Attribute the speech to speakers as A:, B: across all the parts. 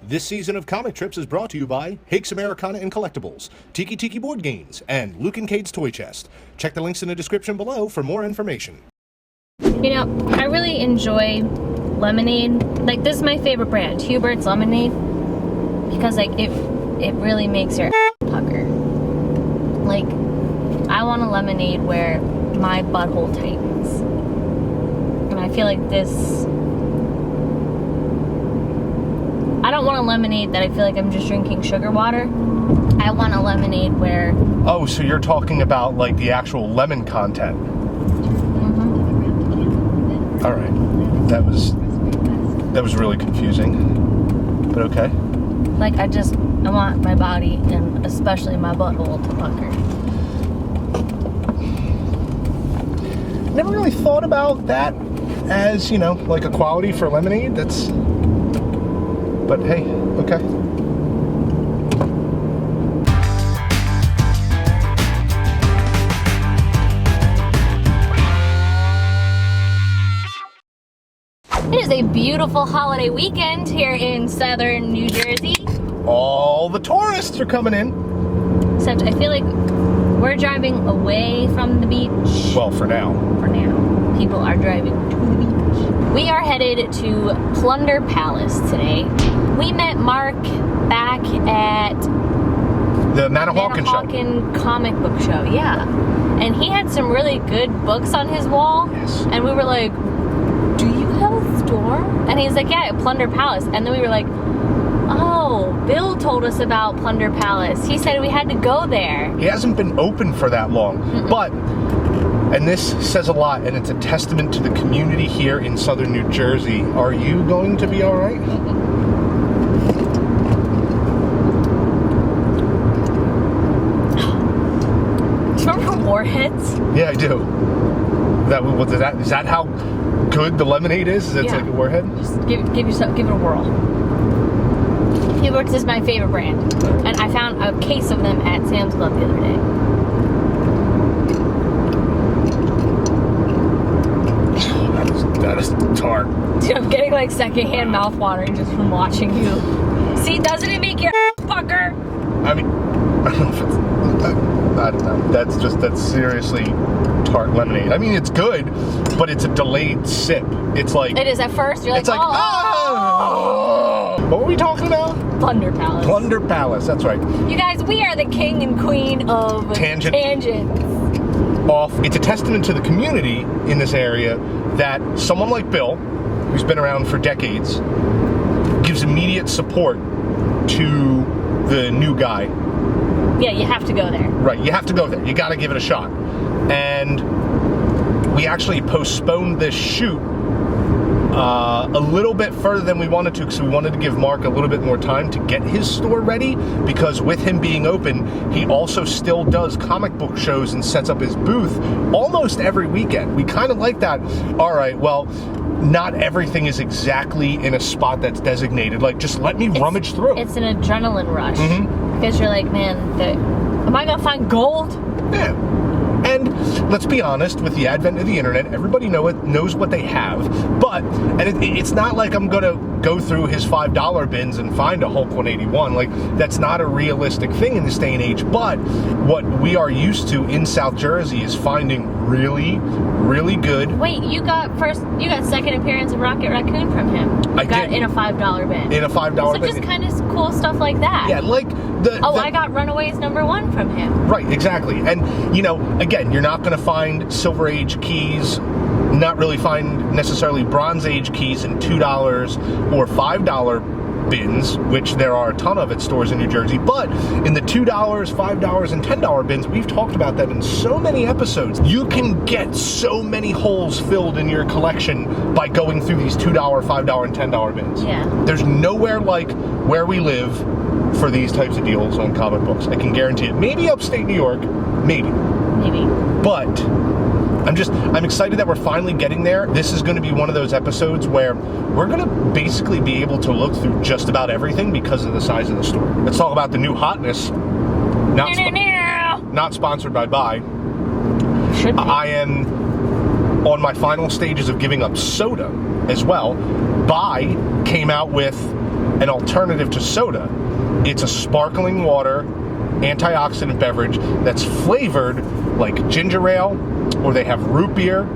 A: This season of Comic Trips is brought to you by Hake's Americana and Collectibles, Tiki Board Games, and Luke and Cade's Toychest. Check the links in the description below for more information.
B: You know, I really enjoy lemonade. Like, this is my favorite brand, Hubert's Lemonade, because like it really makes your pucker. Like, I want a lemonade where my butthole tightens, and I feel like this. I don't want a lemonade that I feel like I'm just drinking sugar water. I want a lemonade where...
A: Oh, so you're talking about like the actual lemon content.
B: Mm-hmm.
A: All right. That was really confusing, but okay.
B: Like, I want my body, and especially my butthole, to pucker.
A: Never really thought about that as, you know, like a quality for lemonade. But hey, okay.
B: It is a beautiful holiday weekend here in southern New Jersey.
A: All the tourists are coming in.
B: Except I feel like we're driving away from the beach.
A: Well, for now.
B: For now. People are driving to the beach. We are headed to Plunder Palace today. We met Mark back at
A: the Manahawkin
B: comic book show, yeah. And he had some really good books on his wall.
A: Yes.
B: And we were like, do you have a store? And he's like, yeah, at Plunder Palace. And then we were like, oh, Bill told us about Plunder Palace. He said we had to go there.
A: He hasn't been open for that long.
B: Mm-mm.
A: But, and this says a lot, and it's a testament to the community here in southern New Jersey. Are you going to be all right?
B: Do you remember Warheads?
A: Yeah, I do. Is that how good the lemonade is? It's like a Warhead?
B: Just give it a whirl. Hubert's is my favorite brand, and I found a case of them at Sam's Club the other day.
A: That is tart.
B: Dude, I'm getting like secondhand mouth watering just from watching you. See, doesn't it make your pucker?
A: I mean, I don't know if it's, I don't know. That's seriously tart lemonade. I mean, it's good, but it's a delayed sip. It's like...
B: It is at first, you're like,
A: it's like, oh! What were we talking about?
B: Plunder Palace.
A: Plunder Palace, that's right.
B: You guys, we are the king and queen of tangents.
A: It's a testament to the community in this area that someone like Bill, who's been around for decades, gives immediate support to the new guy.
B: Yeah, you have to go there.
A: Right, you have to go there. You got to give it a shot. And we actually postponed this shoot a little bit further than we wanted to, because we wanted to give Mark a little bit more time to get his store ready, because with him being open, he also still does comic book shows and sets up his booth almost every weekend. We kind of like that. All right, well, not everything is exactly in a spot that's designated. Like, just let me rummage through.
B: It's an adrenaline rush. Mm-hmm. Because you're like, man, am I going to find gold?
A: Yeah. And let's be honest, with the advent of the internet, everybody knows what they have. But, and it's not like I'm going to go through his $5 bins and find a Hulk 181. Like, that's not a realistic thing in this day and age. But what we are used to in South Jersey is finding really, really good.
B: Wait, you got second appearance of Rocket Raccoon from him.
A: I did.
B: In a $5 bin.
A: In a $5 bin.
B: So just kind of cool stuff like that.
A: Yeah, like
B: I got Runaways #1 from him.
A: Right, exactly. And, you know, again, you're not going to find Silver Age keys, not really find necessarily Bronze Age keys in $2 or $5 bins, which there are a ton of at stores in New Jersey, but in the $2, $5, and $10 bins, we've talked about them in so many episodes. You can get so many holes filled in your collection by going through these $2, $5, and $10 bins.
B: Yeah.
A: There's nowhere like where we live for these types of deals on comic books. I can guarantee it. Maybe upstate New York, maybe. But I'm excited that we're finally getting there. This is going to be one of those episodes where we're going to basically be able to look through just about everything because of the size of the store. Let's talk about the new hotness. Not sponsored by Buy.
B: Should be.
A: I am on my final stages of giving up soda as well. Buy came out with an alternative to soda. It's a sparkling water, antioxidant beverage that's flavored like ginger ale, or they have root beer,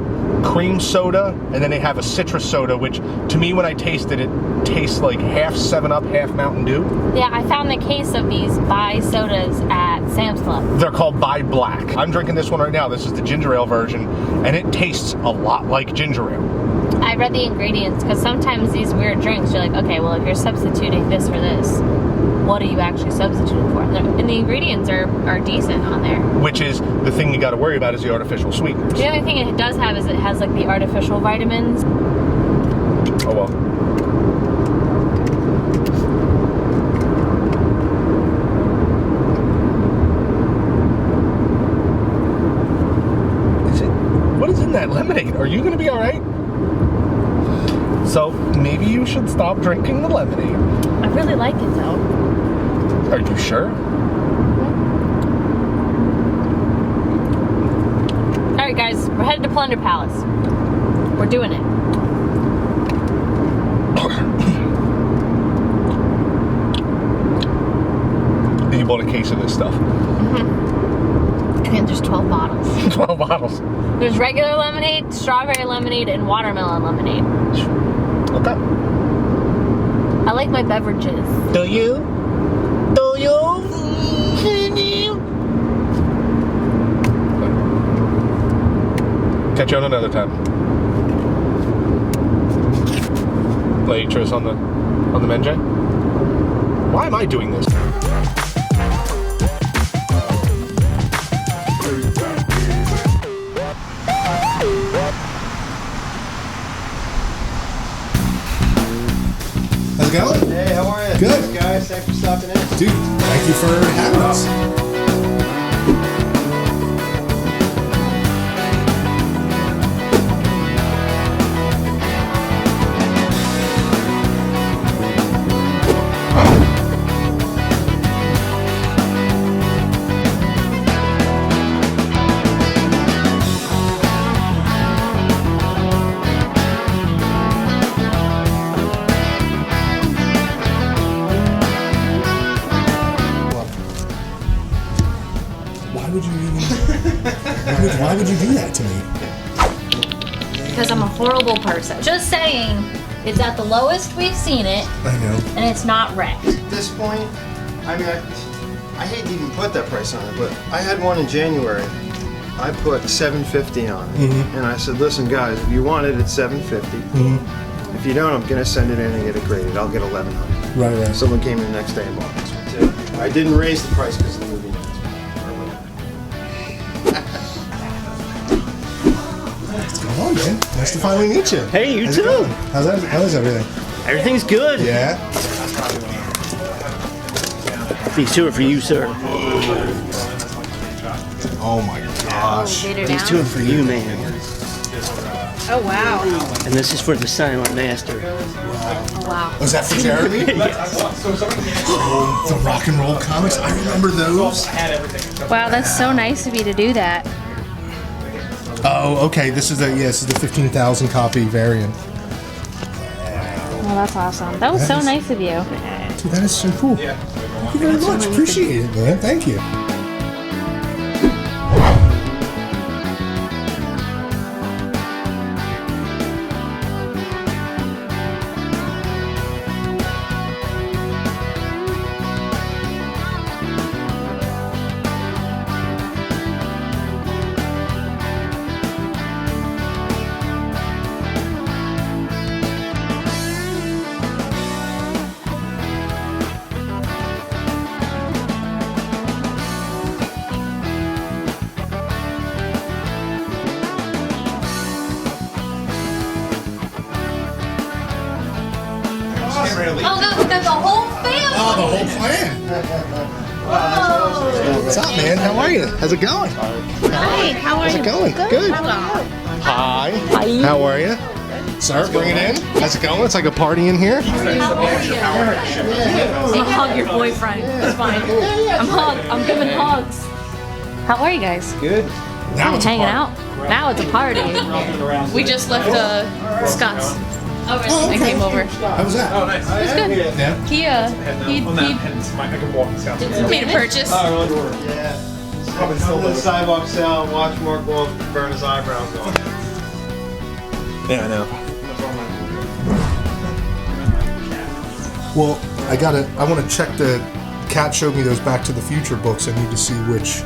A: cream soda, and then they have a citrus soda, which to me when I tasted it, tastes like half 7-Up, half Mountain Dew.
B: Yeah, I found the case of these Bai sodas at Sam's Club.
A: They're called Bai Black. I'm drinking this one right now. This is the ginger ale version, and it tastes a lot like ginger ale.
B: I read the ingredients, because sometimes these weird drinks, you're like, okay, well, if you're substituting this for this, what are you actually substituting for? And the ingredients are decent on there.
A: Which is the thing you got to worry about is the artificial sweeteners.
B: The only thing it does have is it has like the artificial vitamins.
A: Oh well. What is in that lemonade? Are you going to be all right? So maybe you should stop drinking the lemonade.
B: I really like it though.
A: Are you sure?
B: Alright guys, we're headed to Plunder Palace. We're doing it.
A: You bought a case of this stuff.
B: And there's 12 bottles.
A: 12 bottles.
B: There's regular lemonade, strawberry lemonade, and watermelon lemonade.
A: Okay.
B: I like my beverages.
A: Do you? Do you? Catch you on another time. Waitress on the Menjay. Why am I doing this?
C: How's it going?
D: Hey, how are you?
C: Good.
D: Thanks, guys. Thanks for stopping in.
C: Dude, thank you for having us. Why would you do that to me?
B: Because I'm a horrible person. Just saying, it's at the lowest we've seen it,
C: I know.
B: and it's not wrecked.
D: At this point, I mean, I hate to even put that price on it, but I had one in January. I put $750 on it, and I said, "Listen, guys, if you want it, it's $750. If you don't, I'm gonna send it in and get it graded. I'll get $1,100."
C: Right.
D: Someone came in the next day and bought this one too. I didn't raise the price because of the movie.
C: What's going on, man? Nice to finally meet you.
E: Hey, you
C: How's it
E: too.
C: going? How's everything?
E: Everything's good.
C: Yeah.
E: These two are for you, sir.
C: Oh my gosh.
E: These two are for you, man.
B: Oh, wow.
E: And this is for the silent master.
B: Oh, wow.
C: Was that for Jeremy? Oh, the rock and roll comics. I remember those.
B: Wow, that's so nice of you to do that.
C: Oh, okay. This is the 15,000 copy variant.
B: Well, that's awesome. That was so nice of you.
C: Dude, that is so cool. Thank you very much. Appreciate it, man. Thank you.
B: Oh, the whole family!
C: Oh, the whole clan. What's up, man? How are you? How's it going?
B: Hi, how are
C: How's
B: you?
C: it going? Good.
B: Hello.
C: Hi. How are you? Sir, bring it in. How's it going? It's like a party in here.
B: I'll hug your boyfriend. It's fine. I'm giving hugs. How are you guys?
D: Good.
C: Now it's a
B: Hanging
C: party.
B: out. Now it's a party.
F: We just left Scott's.
B: Oh, really?
C: Oh, okay.
B: I came over.
C: How was that?
F: Oh, nice.
B: It was good.
C: Yeah.
B: He
F: On that, hence my like a walking scout.
B: made a purchase.
D: Yeah. Come to the sidewalk sale and watch Mark Wolf burn his eyebrows off.
F: Yeah, I know.
C: Well, I want to check the. Kat showed me those Back to the Future books. I need to see which.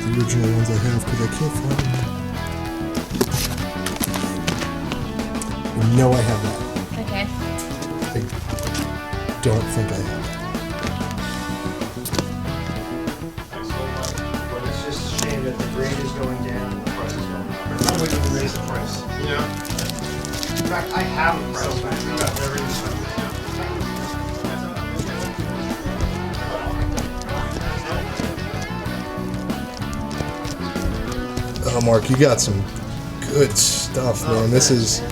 C: The original ones I have because I can't find them. I know I have that.
B: Okay.
C: I don't think I have it.
D: But it's just a shame that the grade is going down and the price is going up. I wish we could raise the price. You know? In fact, I have a price.
C: Oh, Mark, you got some good stuff, man. This is.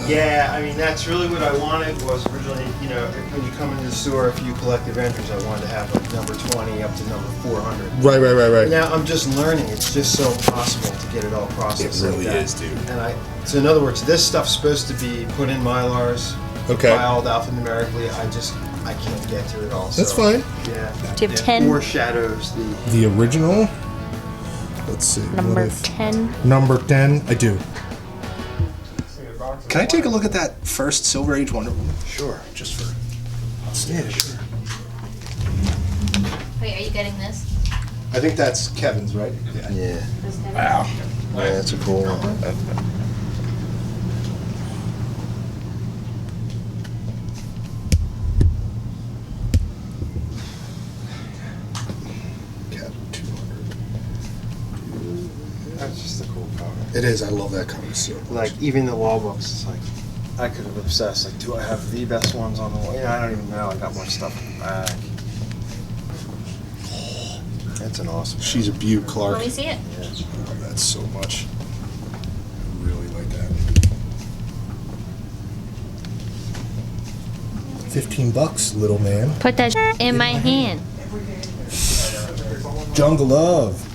D: Yeah, I mean, that's really what I wanted was originally, you know, when you come into the store, a few collective entries, I wanted to have like number 20 up to number 400.
C: Right.
D: Now I'm just learning. It's just so impossible to get it all processed.
C: It really
D: like that.
C: is, dude.
D: And so in other words, this stuff's supposed to be put in Mylars,
C: Okay.
D: filed alphanumerically. I can't get to it all.
C: That's
D: so,
C: fine.
D: Yeah.
B: Do you have 10?
D: Foreshadows
C: The original. Let's see.
B: Number 10.
C: Number 10. I do.
F: Can I take a look at that first Silver Age Wonder Woman?
D: Sure.
F: Just for.
C: Yeah, sure.
B: Wait, are you getting this?
C: I think that's Kevin's, right?
D: Yeah.
F: Wow.
D: Yeah, that's a cool one.
C: Kevin 200.
D: That's just a cool cover.
C: It is. I love that cover so much.
D: Like even the wall books, it's like I could have obsessed. Like, do I have the best ones on the wall? You know, I don't even know. I got more stuff in the back. That's an awesome.
C: She's a beaut, Clark.
B: Let me see it.
C: I love that so much. I really like that. $15, little man.
B: Put that in my hand.
C: Jungle Love.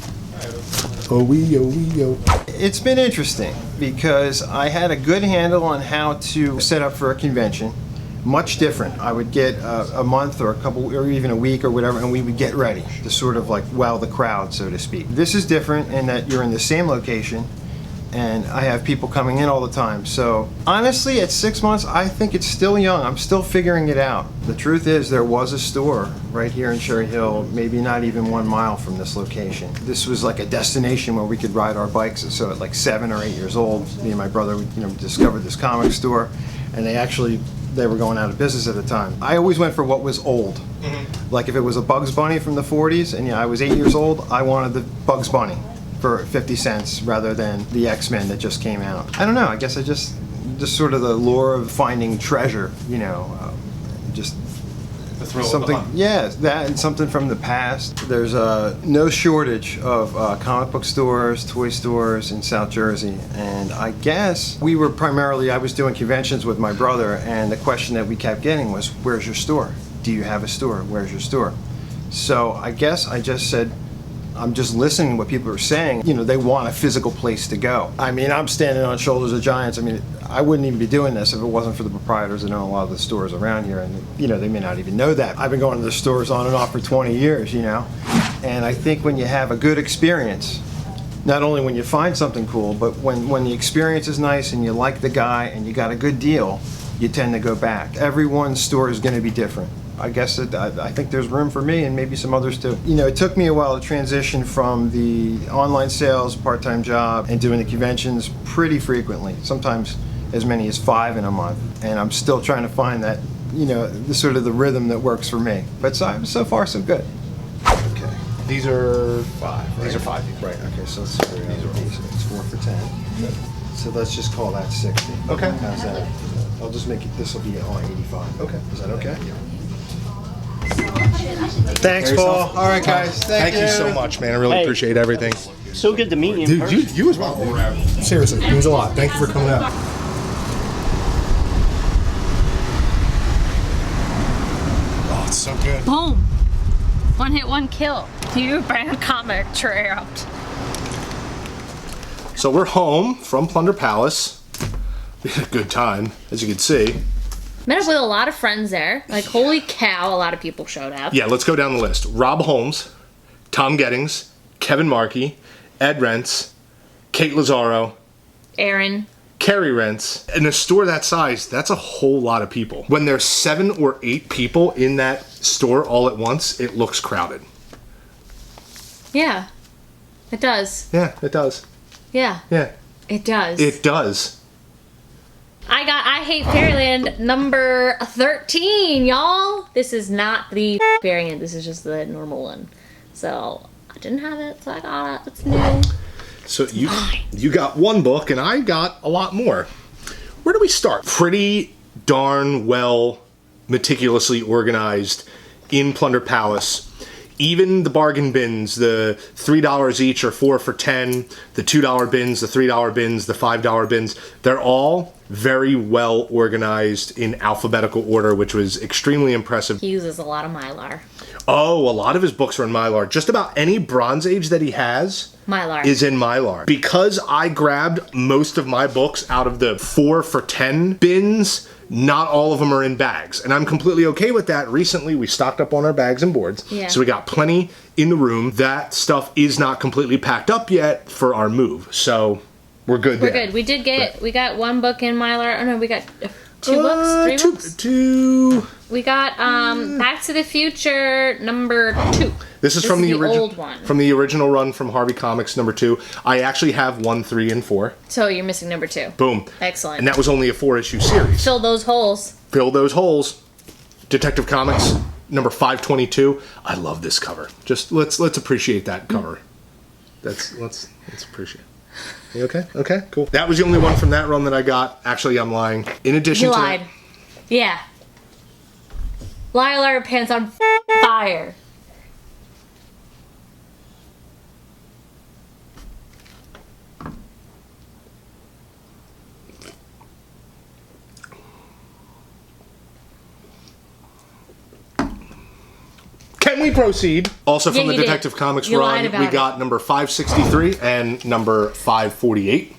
C: Oh wee, oh wee, oh.
D: It's been interesting because I had a good handle on how to set up for a convention. Much different. I would get a month or a couple, or even a week or whatever, and we would get ready to sort of like wow the crowd, so to speak. This is different in that you're in the same location, and I have people coming in all the time. So honestly, at 6 months, I think it's still young. I'm still figuring it out. The truth is, there was a store right here in Cherry Hill, maybe not even 1 mile from this location. This was like a destination where we could ride our bikes. So at like 7 or 8 years old, me and my brother, discovered this comic store, and they were going out of business at the time. I always went for what was old. Like if it was a Bugs Bunny from the 40s, and I was 8 years old, I wanted the Bugs Bunny for 50 cents rather than the X-Men that just came out. I don't know, I guess I just sort of the lure of finding treasure, just
F: The thrill
D: something,
F: of the hunt.
D: yeah, that and something from the past. There's no shortage of comic book stores, toy stores in South Jersey, and I guess I was doing conventions with my brother, and the question that we kept getting was, where's your store? Do you have a store? Where's your store? So I guess I just said, I'm just listening to what people are saying. They want a physical place to go. I mean, I'm standing on shoulders of giants. I mean, I wouldn't even be doing this if it wasn't for the proprietors that own a lot of the stores around here. And, they may not even know that. I've been going to the stores on and off for 20 years, And I think when you have a good experience, not only when you find something cool, but when the experience is nice and you like the guy and you got a good deal, you tend to go back. Everyone's store is going to be different. I guess I think there's room for me and maybe some others too. It took me a while to transition from the online sales part-time job and doing the conventions pretty frequently, sometimes as many as 5 in a month. And I'm still trying to find that, the sort of the rhythm that works for me. But so far so good. Okay.
C: These are 5.
D: These are 5. Right. Okay. So let's figure out these. It's 4 for 10. So let's just call that 60.
C: Okay.
D: How's that? I'll just make it. This will be all 85.
C: Okay.
D: Is that okay? Thanks, Paul. All right, guys.
C: Thank you so much, man. I really
E: Hey.
C: appreciate everything.
E: So good to meet you in
C: Dude,
E: person.
C: you as well, dude. Seriously, it means a lot. Thank you for coming out. Oh, it's so good.
B: Boom. One hit, one kill. You brand comic trapped.
A: So we're home from Plunder Palace. We had a good time, as you can see.
B: Met up with a lot of friends there. Like, holy cow, a lot of people showed up.
A: Yeah, let's go down the list. Rob Holmes, Tom Gettings, Kevin Markey, Ed Rents, Kate Lazaro,
B: Aaron.
A: Carrie Rents. In a store that size, that's a whole lot of people. When there's 7 or 8 people in that store all at once, it looks crowded.
B: Yeah, it does.
A: Yeah, it does.
B: Yeah,
A: Yeah,
B: it does.
A: it does.
B: I Hate Fairyland number 13, y'all. This is not the variant. This is just the normal one. So I didn't have it, so I got it. It's new.
A: So you got one book and I got a lot more. Where do we start? Pretty darn well meticulously organized in Plunder Palace. Even the bargain bins, the $3 each or 4 for $10, the $2 bins, the $3 bins, the $5 bins, they're all very well organized in alphabetical order, which was extremely impressive.
B: He uses a lot of Mylar.
A: Oh, a lot of his books are in Mylar. Just about any Bronze Age that he has
B: Mylar.
A: is in Mylar. Because I grabbed most of my books out of the 4 for $10 bins, not all of them are in bags. And I'm completely okay with that. Recently, we stocked up on our bags and boards.
B: Yeah.
A: So we got plenty in the room. That stuff is not completely packed up yet for our move. So we're good there.
B: We're good. We did get, we got one book in Mylar. Oh no, we got 2 books? 3 books?
A: Two.
B: We got Back to the Future number 2.
A: This is from the original
B: old one.
A: From the original run from Harvey Comics number 2. I actually have 1, 3, and 4.
B: So you're missing number 2.
A: Boom.
B: Excellent.
A: And that was only a 4-issue series.
B: Fill those holes.
A: Fill those holes. Detective Comics number 522. I love this cover. Just let's appreciate that cover. Let's appreciate it. You okay? Okay, cool. That was the only one from that run that I got. Actually, I'm lying. In addition
B: You
A: to
B: lied.
A: that,
B: Yeah. Lila pants on fire.
A: can we proceed? Also from
B: Yeah,
A: the
B: you did.
A: Detective Comics
B: You
A: run,
B: lied about
A: we
B: it.
A: got number 563 and number 548.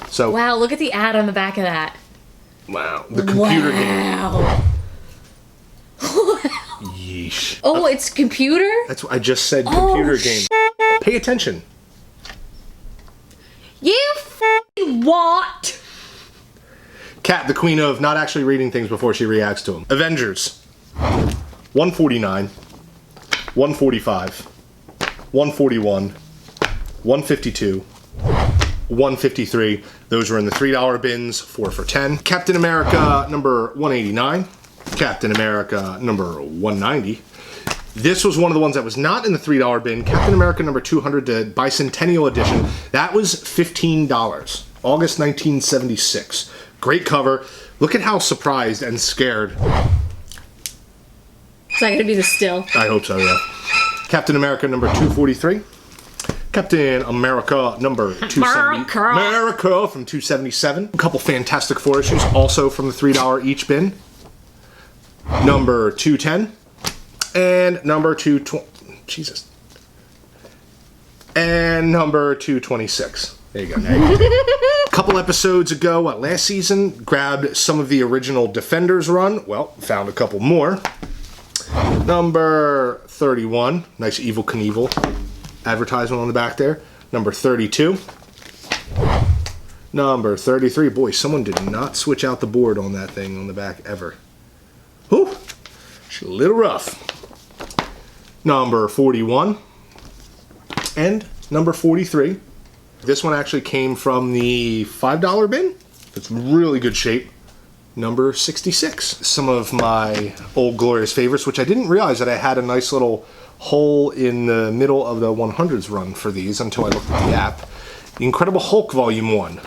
A: So
B: Wow, look at the ad on the back of that.
A: wow, the computer game.
B: Wow.
A: Yeesh.
B: Oh, it's computer?
A: That's what I just said. Computer
B: Oh,
A: game. Pay attention.
B: You f***ing what?
A: Kat, the queen of not actually reading things before she reacts to them. Avengers. 149. 145. 141. 152. 153. Those were in the $3 bins, 4 for $10. Captain America number 189. Captain America number 190. This was one of the ones that was not in the $3 bin. Captain America number 200, the Bicentennial Edition. That was $15. August 1976. Great cover. Look at how surprised and scared.
B: Is that gonna be the still?
A: I hope so, yeah. Captain America number 243. Captain America number 270. America from 277. A couple Fantastic Four issues, also from the $3 each bin. Number 210. And number 220. Jesus. And number 226. There you go. A couple episodes ago, last season, grabbed some of the original Defenders run. Well, found a couple more. Number 31. Nice Evel Knievel advertisement on the back there. Number 32. Number 33. Boy, someone did not switch out the board on that thing on the back ever. Whew. It's a little rough. Number 41. And number 43. This one actually came from the $5 bin. It's really good shape. Number 66. Some of my old glorious favorites, which I didn't realize that I had a nice little hole in the middle of the 100s run for these until I looked at the app. The Incredible Hulk Volume 1.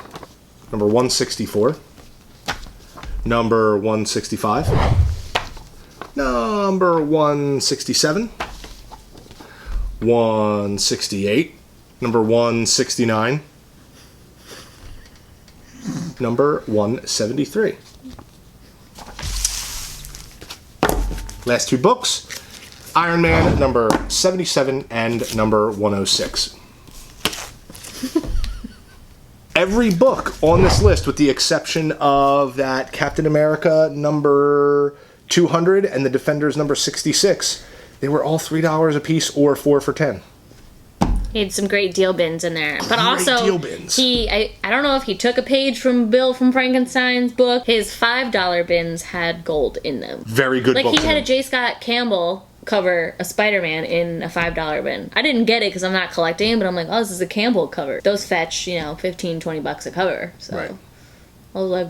A: Number 164. Number 165. Number 167. 168. Number 169. Number 173. Last two books. Iron Man number 77 and number 106. every book on this list, with the exception of that Captain America number 200 and the Defenders number 66, they were all $3 a piece or 4 for $10.
B: He had some great deal bins in there. But also,
A: deal bins.
B: I don't know if he took a page from Bill from Frankenstein's book. His $5 bins had gold in them.
A: Very good
B: Like,
A: book.
B: he had a J. Scott Campbell cover a Spider-Man in a $5 bin. I didn't get it because I'm not collecting, but I'm like, oh, this is a Campbell cover. Those fetch, you know, $15-20 a cover. So
A: Right.
B: I was like,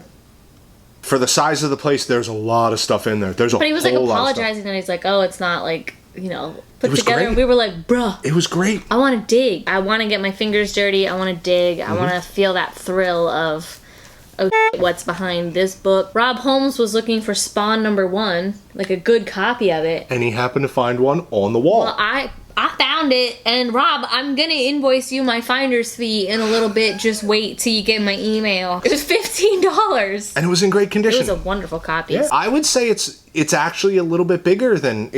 A: For the size of the place, there's a lot of stuff in there. There's a
B: but he was like
A: whole lot of stuff.
B: apologizing that he's like, oh, it's not like, you know, put
A: was
B: together.
A: great.
B: And we were like, bruh,
A: It was great.
B: I want to dig. I want to get my fingers dirty. I want to dig. I want to feel that thrill of, oh, what's behind this book. Rob Holmes was looking for Spawn #1, like a good copy of it.
A: And he happened to find one on the wall.
B: Well, I found it, and Rob, I'm gonna invoice you my finder's fee in a little bit. Just wait till you get my email. It was $15.
A: And it was in great
B: It
A: condition.
B: was a wonderful copy.
A: Yeah. I would say it's actually a little bit bigger than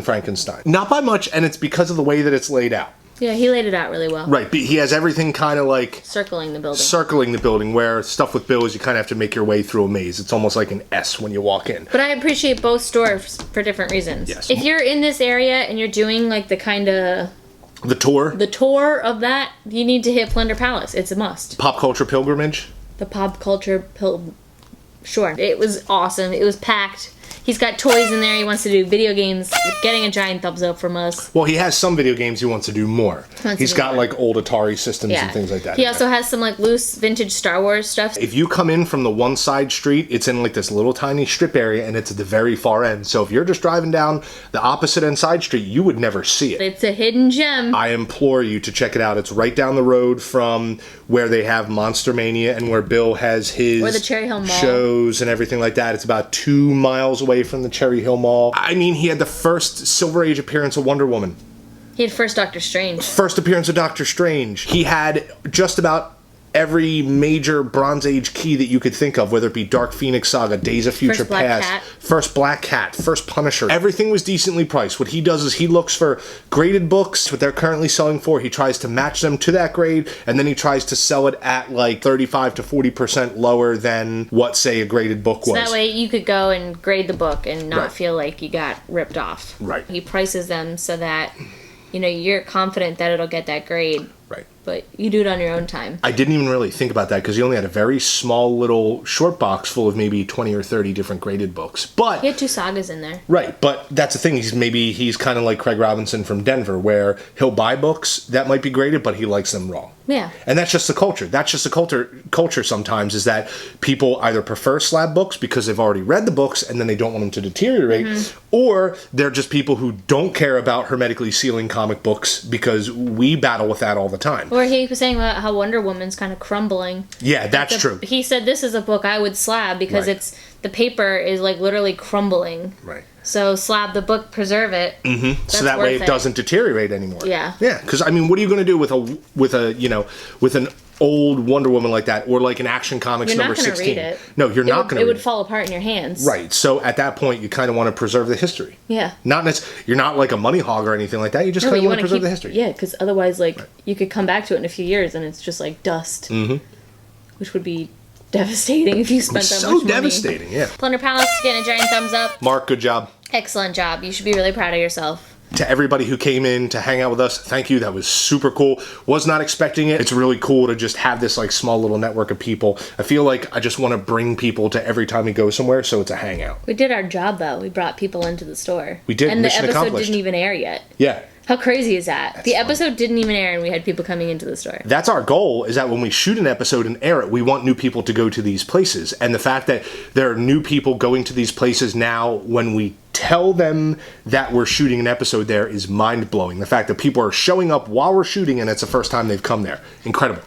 A: Frankenstein. Not by much, and it's because of the way that it's laid out.
B: Yeah, he laid it out really well.
A: Right, but he has everything kind of like
B: Circling the building.
A: circling the building, where stuff with Bill is you kind of have to make your way through a maze. It's almost like an S when you walk in.
B: But I appreciate both stores for different reasons.
A: Yes.
B: If you're in this area and you're doing like the kind of
A: The tour,
B: the tour of that, you need to hit Plunder Palace. It's a must.
A: pop culture pilgrimage.
B: The pop culture Sure. It was awesome. It was packed. He's got toys in there. He wants to do video games. Getting a giant thumbs up from us.
A: Well, he has some video games he wants to do more.
B: Wants
A: He's
B: to do
A: got
B: more.
A: like old Atari systems
B: Yeah.
A: and things like that.
B: He also has some like loose vintage Star Wars stuff.
A: If you come in from the one side street, it's in like this little tiny strip area, and it's at the very far end. So if you're just driving down the opposite end side street, you would never see it.
B: It's a hidden gem.
A: I implore you to check it out. It's right down the road from where they have Monster Mania and where Bill has his
B: Or the Cherry Hill Mall.
A: shows and everything like that. It's about 2 miles away from the Cherry Hill Mall. I mean, he had the first Silver Age appearance of Wonder Woman.
B: He had first Doctor Strange.
A: First appearance of Doctor Strange. He had just about every major Bronze Age key that you could think of, whether it be Dark Phoenix Saga, Days of Future
B: First Black
A: Past,
B: Cat.
A: First Black Cat, First Punisher. Everything was decently priced. What he does is he looks for graded books, what they're currently selling for. He tries to match them to that grade, and then he tries to sell it at like 35 to 40% lower than what, say, a graded book was.
B: So that way you could go and grade the book and not
A: Right.
B: feel like you got ripped off.
A: Right.
B: He prices them so that, you know, you're confident that it'll get that grade,
A: Right.
B: but you do it on your own time.
A: I didn't even really think about that because he only had a very small little short box full of maybe 20 or 30 different graded books. But
B: He had 2 sagas in there.
A: right, but that's the thing. He's kind of like Craig Robinson from Denver, where he'll buy books that might be graded, but he likes them raw.
B: Yeah.
A: And that's just the culture. That's just the culture sometimes, is that people either prefer slab books because they've already read the books and then they don't want them to deteriorate, or they're just people who don't care about hermetically sealing comic books, because we battle with that all the time.
B: Or he was saying about how Wonder Woman's kind of crumbling.
A: Yeah, that's true.
B: He said this is a book I would slab because
A: Right.
B: the paper is like literally crumbling.
A: Right.
B: So slab the book, preserve it.
A: So
B: That's
A: that way
B: worth
A: it doesn't deteriorate anymore.
B: Yeah.
A: Yeah, because I mean, what are you going to do with an old Wonder Woman like that, or like an Action Comics
B: You're not
A: number
B: gonna
A: 16?
B: read it.
A: No, you're not going to.
B: It would fall apart in your hands.
A: Right. So at that point, you kind of want to preserve the history.
B: Yeah.
A: You're not like a money hog or anything like that. You just
B: No,
A: kind of
B: you
A: want to
B: want to
A: preserve
B: keep
A: the history.
B: Yeah, because otherwise, like, you could come back to it in a few years and it's just like dust. Mm-hmm. Which would be devastating if you spent that
A: So
B: much money.
A: devastating. Yeah.
B: Plunder Palace is getting a giant thumbs up.
A: Mark, good job.
B: Excellent job. You should be really proud of yourself.
A: To everybody who came in to hang out with us, thank you. That was super cool. Was not expecting it. It's really cool to just have this like small little network of people. I feel like I just want to bring people to every time we go somewhere, so it's a hangout.
B: We did our job, though. We brought people into the store.
A: We did.
B: And the
A: Mission
B: episode
A: accomplished.
B: didn't even air yet.
A: Yeah.
B: How crazy is that? The episode didn't even air and we had people coming into the store.
A: That's our goal, is that when we shoot an episode and air it, we want new people to go to these places. And the fact that there are new people going to these places now when we tell them that we're shooting an episode there is mind-blowing. The fact that people are showing up while we're shooting and it's the first time they've come there. Incredible.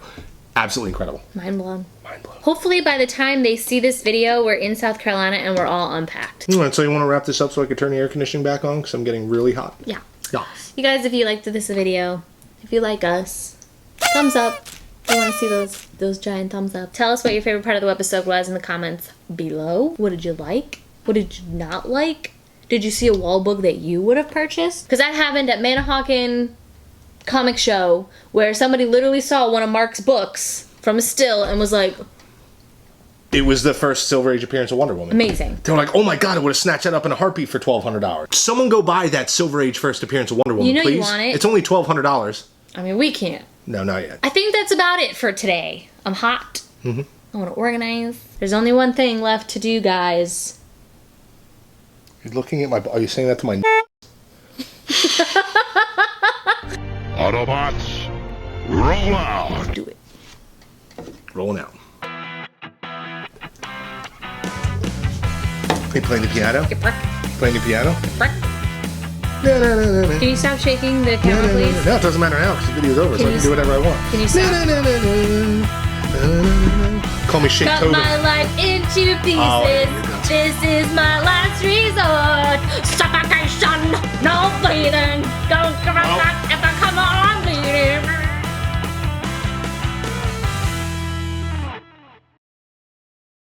A: Absolutely incredible.
B: Mind blown.
A: Mind blown.
B: Hopefully by the time they see this video, we're in South Carolina and we're all unpacked.
A: So you want to wrap this up so I can turn the air conditioning back on? Because I'm getting really hot.
B: Yeah.
A: Yeah.
B: You guys, if you liked this video, if you like us, thumbs up. I want to see those giant thumbs up. Tell us what your favorite part of the webisode was in the comments below. What did you like? What did you not like? Did you see a wall book that you would have purchased? Because that happened at Manahawkin Comic Show, where somebody literally saw one of Mark's books from a still and was like,
A: It was the first Silver Age appearance of Wonder Woman.
B: amazing.
A: They were like, oh my god, I would have snatched that up in a heartbeat for $1,200. Someone go buy that Silver Age first appearance of Wonder Woman,
B: You know
A: please.
B: you want it.
A: It's only $1,200.
B: I mean, we can't.
A: No, not yet.
B: I think that's about it for today. I'm hot.
A: Mm-hmm.
B: I want to organize. There's only one thing left to do, guys.
A: You're looking at my... Are you saying that to my...
G: Autobots, roll out!
B: Do it.
A: Rolling out. Are you playing the piano? Playing the piano?
B: Can you stop shaking the camera, please?
A: No, it doesn't matter now because the video's over, so I can do whatever I want.
B: Can you stop?
A: Call me Shake
B: Cut
A: Totem.
B: my life into pieces.
A: Oh, here it goes.
B: This is my last resort. Suffocation, no breathing. Don't give a fuck if I come on.